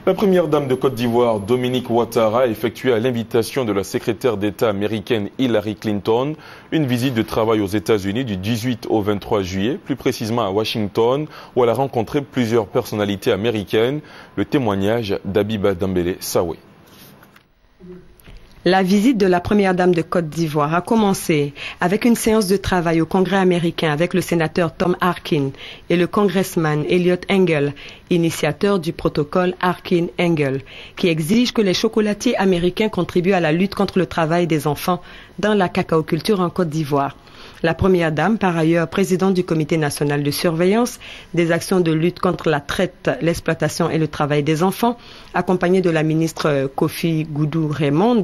La première dame de Côte d'Ivoire, Dominique Ouattara, a effectué à l'invitation de la secrétaire d'État américaine Hillary Clinton une visite de travail aux États-Unis du 18 au 23 juillet, plus précisément à Washington, où elle a rencontré plusieurs personnalités américaines. Le témoignage d'Abiba Dambélé Sawé. La visite de la première dame de Côte d'Ivoire a commencé avec une séance de travail au Congrès américain avec le sénateur Tom Harkin et le congressman Eliot Engel, initiateur du protocole Harkin-Engel, qui exige que les chocolatiers américains contribuent à la lutte contre le travail des enfants dans la cacaoculture en Côte d'Ivoire. La première dame, par ailleurs présidente du comité national de surveillance des actions de lutte contre la traite, l'exploitation et le travail des enfants, accompagnée de la ministre Kofi Goudou Raymond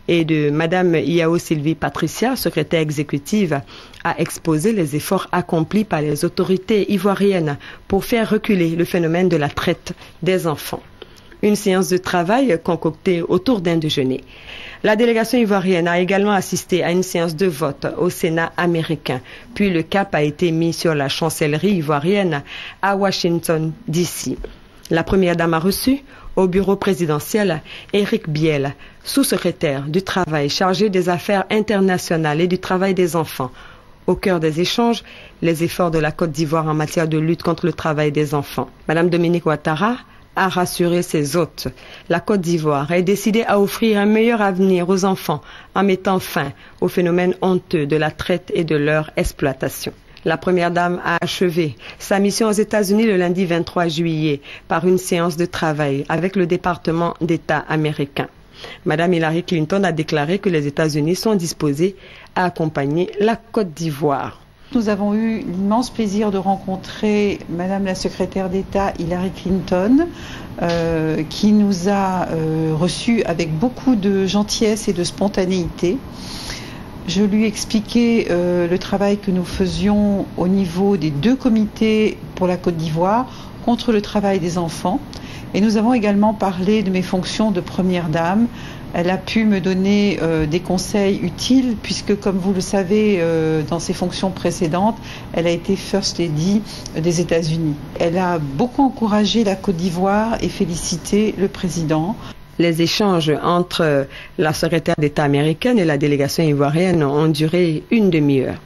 et de madame Yao Sylvie Patricia, secrétaire exécutive, a exposé les efforts accomplis par les autorités ivoiriennes pour faire reculer le phénomène de la traite des enfants. Une séance de travail concoctée autour d'un déjeuner. La délégation ivoirienne a également assisté à une séance de vote au Sénat américain. Puis le cap a été mis sur la chancellerie ivoirienne à Washington, D.C. La première dame a reçu au bureau présidentiel Éric Biel, sous-secrétaire du travail chargé des affaires internationales et du travail des enfants. Au cœur des échanges, les efforts de la Côte d'Ivoire en matière de lutte contre le travail des enfants. Madame Dominique Ouattara a rassuré ses hôtes. La Côte d'Ivoire est décidée à offrir un meilleur avenir aux enfants en mettant fin au phénomène honteux de la traite et de leur exploitation. La première dame a achevé sa mission aux États-Unis le lundi 23 juillet par une séance de travail avec le département d'État américain. Madame Hillary Clinton a déclaré que les États-Unis sont disposés à accompagner la Côte d'Ivoire. Nous avons eu l'immense plaisir de rencontrer Madame la secrétaire d'État Hillary Clinton, qui nous a reçus avec beaucoup de gentillesse et de spontanéité. Je lui ai expliqué le travail que nous faisions au niveau des deux comités pour la Côte d'Ivoire contre le travail des enfants. Et nous avons également parlé de mes fonctions de première dame. Elle a pu me donner des conseils utiles puisque, comme vous le savez, dans ses fonctions précédentes, elle a été First Lady des États-Unis. Elle a beaucoup encouragé la Côte d'Ivoire et félicité le président. Les échanges entre la secrétaire d'État américaine et la délégation ivoirienne ont duré une demi-heure.